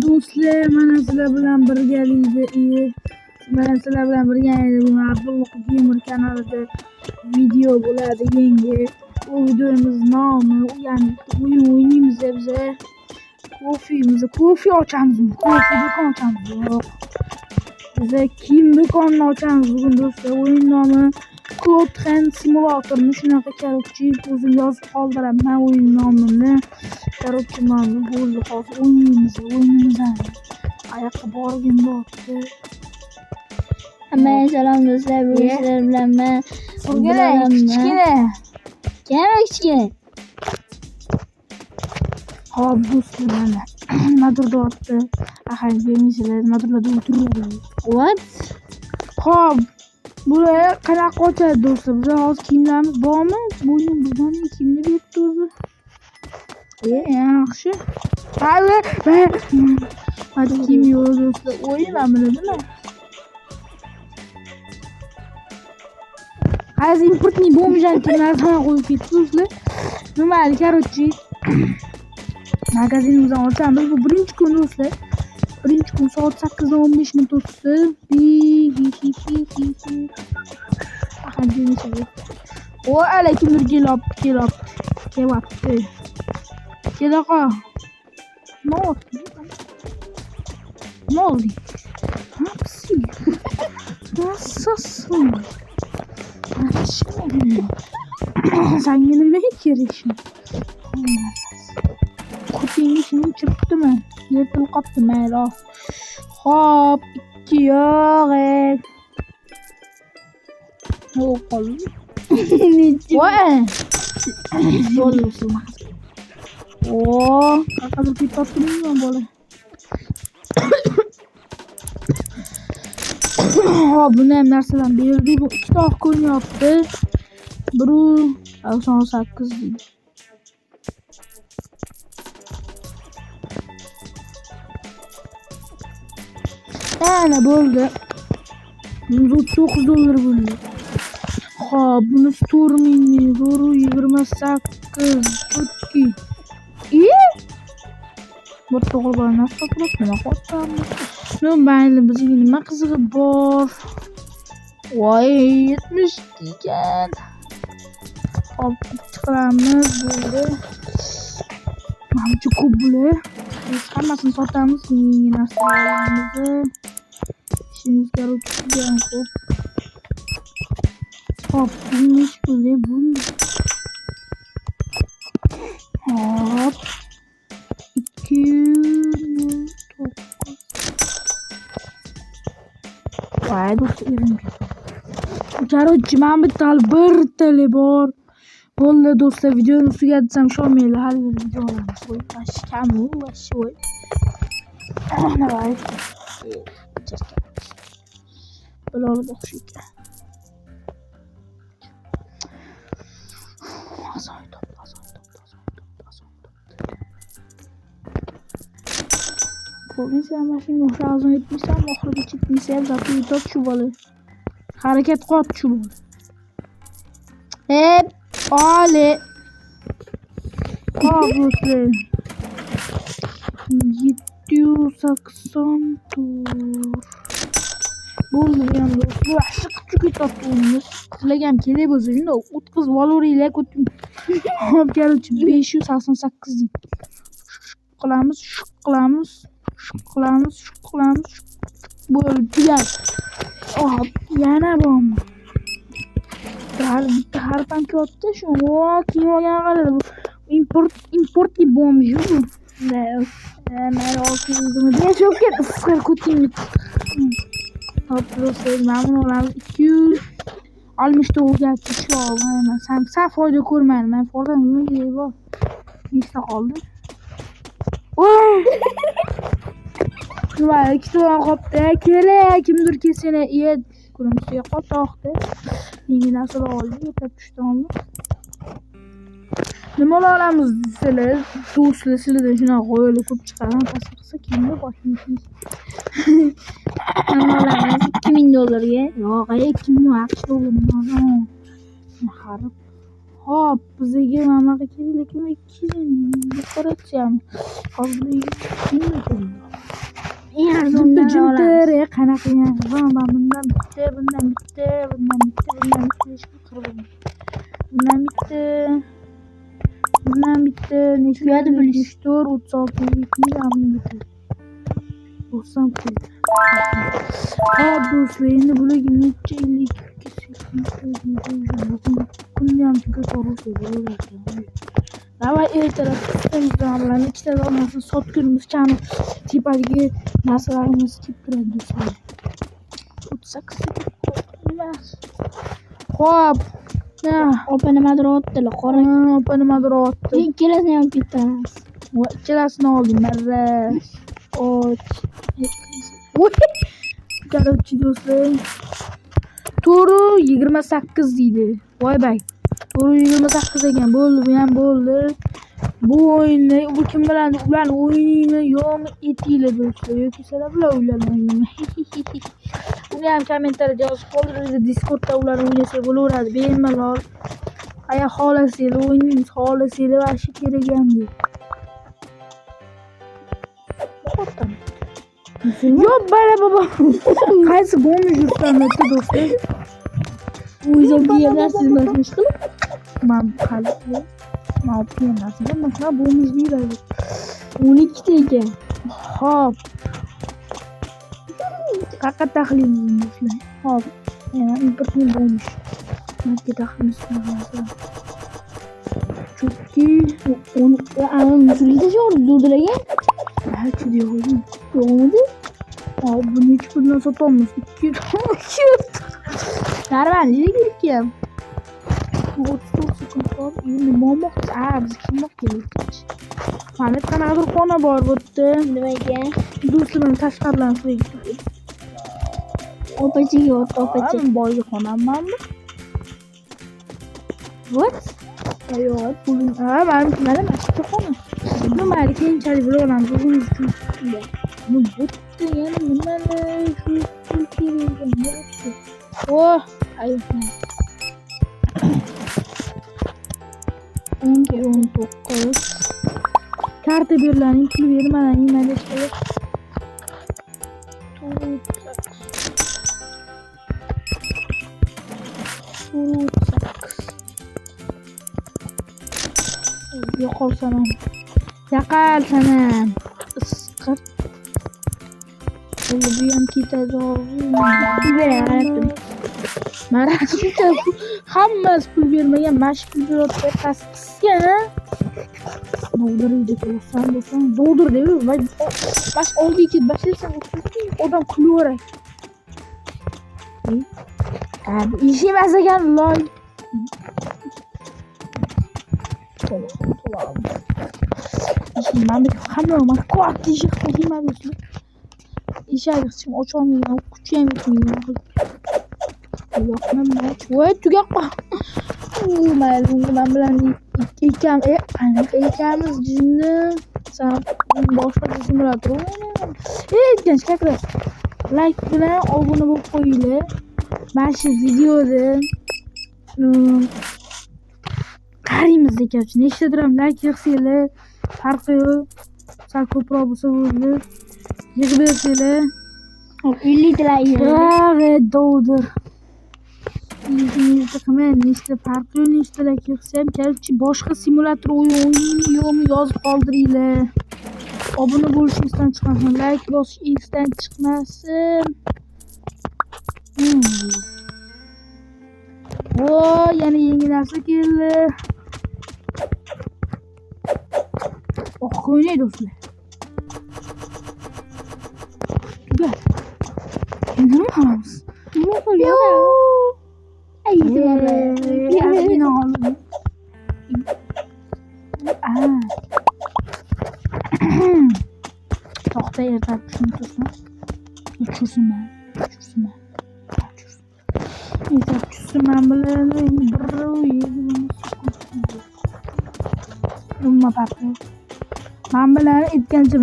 do'stlar, mana sizlar bilan birgalikda Abdulloh Gamer kanalida video bo'ladi yangi. Bu videomiz nomi, ya'ni o'yin o'ynaymiz biza. Kofe ochamiz. Kofe do'kon ochamiz. Yo'q. Biza kiyim do'konini ochamiz bugun do'stlar. O'yin nomi Cloud Train Simulator. Shunaqa korotchi o'zim yozib qoldiraman o'yin nomini. Korotchi mana bo'ldi. Hozir o'ynaymiz. Qayoqqa borgin bo'pti. Hammaga salom do'stlar, bu sizlar bilan men kichkina. Kichkina. Hop do'stlar mana. Madurdotdi. Ahal demisizlar, madurlarda o'tiradi. What? Hop. Bular qanaqa ochadi do'stlar? Biz hozir kiyimlarimiz bormi? Bo'yin bizdan kiyimni berib turdi. Yaxshi. Hadi kiyim yo'q do'stlar. O'yinlarmi nima? Hozir importni bo'lmagan kiyimlarni qo'yib ketdingizlar. Nima, korotchi. Magazinimizni ochamiz. Bu birinchi kun do'stlar. Birinchi kun soat 8:15 minut o'tdi. O ala kimdir kelyapti. Kelaqa. Ne oldu? Nasıl? Nasılsın? Sen yine ne kerişin? Kutunun içini çırptı mı? Yırtıl kaptı mı? Hop, iki yok. Ne oldu? Vay. Bolsun. Oh, kakak kita tuh boleh. Bu ne narsadan berdi? Bu ikkita oq ko'rinyapti. Biri 98 deydi. Ana bo'ldi. $139 bo'ldi. Xo'p, buni storming zo'ru 28 tutki. Bu to'g'ri narsa turibdi, nima qo'yamiz? Mayli, bizga nima qizig'i bor? Voy, 70 ekan. Hop, chiqaramiz bo'ldi. Mana shu ko'p bo'lar. Biz hammasini sotamiz, yangi narsalarimizni. İşimizga o'tgan ko'p. Hop, nima bo'ldi bu? Hop. 209. Vay do'stlarim. Korotchi, men bitta bir tili bor. Bo'ldi do'stlar, videoni tugatdim, sho'maylar, har bir video olamiz. Voy, kam u, voy. Ana voy. Bular o'xshaydi. Azoy top. Ko'pincha mashina o'xshaydi, yetmasam oxiriga chekmasa ham zapiy top shu bola. Harakat qot shu bola. Ali. Qabuslar. 780 tur. Bo'ldi endi. Bu yaxshi kuchli topimiz. Sizlarga ham kerak bo'lsa, shunda o'tkazib olaveringlar. Hop, korotchi 588 deydi. Qilamiz. Bo'ldi, tugal. Hop, yana bormi? Har pankotda shu. Keyin olgan qaradi. Importli bo'lmish bu. Men oldim. Yashab ketdi. Sizlar ko'tingni. Hop, do'stlar, mamnun olamiz. 269 ga chiqib. Sen foyda ko'rmayman. Men foydadan nima kerak bor? Nechta qoldi? Voy! Nima, ikkita qoldi. Kerak, kimdir kelsana, qo'limizga qotoqdi. Yangi narsalar oldik, yetab tushdim. Nima olamiz sizlar? Do'stlar, sizlardan shunaqa qo'yilib ko'p chiqaran tasdiq qilsa, kimga boshimiz? Nima olamiz? $2000 ga. Yo'q, $2000 xarib. Hop, bizga mamaga kerak, lekin 200 dekoratsiyami. Hozir qilgan qizim, bundan bitta, bundan bitta, bundan bitta, bundan bitta hech bir qirg'in. Bundan bitta. Bundan bitta, nechta bo'lish? 36, 2 90 pul. Hop do'stlar, endi bularga necha 52 kunni ham tugatib Давай ertalab qisqamiz bilan ikkita olmasini sotgunimiz chani tepadagi narsalarimiz kelib turadi do'stlar. 38 emas. Hop. Opa nimadir otdilar, qora. Opa nimadir otdi. Ikkalasini ham ketamiz. Va ikkalasini oldim, marra. Короче, do'stlar. To'g'ri 28 deydi. Voy bay. To'g'ri 28 ekan. Bo'ldi, bu ham bo'ldi. Bu o'yinni bu kim biladi, ularni o'yinini yo'qmi etinglar do'stlar. Yoki sizlar bilan o'ynamayman. Uni ham kommentariyada yozib qoldiringlar. Discordda ularni o'ynasak bo'laveradi. Bemalol. Agar xohlasanglar o'ynaymiz, xohlasanglar vashi kerak ham yo'q. Yo'q, bala baba. Qaysi bomba yurtlarida do'stlar? O'zimga yerlarsiz mashmish qilib. Men qalbi. Men o'pganman. Mana bomba deyiladi. 12 ta ekan. Hop. Qaqa taxliyimiz do'stlar. Hop. Yana importni bomba. Menga taxliyimiz qilamiz. Chunki Onu musulida jo'rib durdiragan. Hech deyolmayman. Yo'qmidi? Hop, buni hech puldan sotamiz. 200. Normallik ekan. 30 sekund endi momoq. Biz kimmoq kerak? Mana qanaqa xona bor bu yerda. Nima ekan? Do'stlarim tashqaridan qo'yib. Opachiga opachi. Men boyga xonammanmi? What? Yo'q, pulim. Mana mashqa xona. Nimaga keyinchalik bilaveramiz o'zimiz uchun. Bu bitta yana nimani shu pul kerak. Oh, aytma. 19. Karta beriladi, pul bermadan nimani ishlaydi. Yo'qolsam ham. Yaqalsanam. Isqir. Bu ham ketadi. Berayaptim. Mana shuncha hammasi pul bermagan, mana pul berib qasqisgan. Doldurib qo'ysam bo'lsam, doldur deb, bash oldiga bashlasam, odam kulaveradi. Abi, ish emas ekan, loy. Mana hamma katta ish qilmayman. Ishim ocholmayman, kuchim yetmaydi. Yo'qman, voy tugab qol. Men bilan ikamiz jinni san boshqa simulator o'ynayman. Gençler, like bilan obuna bo'lib qo'yinglar. Mana shu videoda qaraymiz ekan. Nechtadir ham like yig'sanglar, farqi yo'q. Sal ko'proq bo'lsa bo'ldi. Yig'ib bersanglar. 50 ta like. Doldur. Nechta farqi yo'q, nechta like yig'sam, короче, boshqa simulator o'yinini yo'qmi yozib qoldiringlar. Obuna bo'lish esdan chiqmasin, like bosish esdan chiqmasin. Voy, yana yangi narsa keldi. O'ynaydi do'stlar. Tugar. Nima qilamiz? Nima qilamiz? To'xta, ertak shuni tursin. Tushirsinman. Ertak tushirsinman bilan nima farqi? Men bilan aytgancha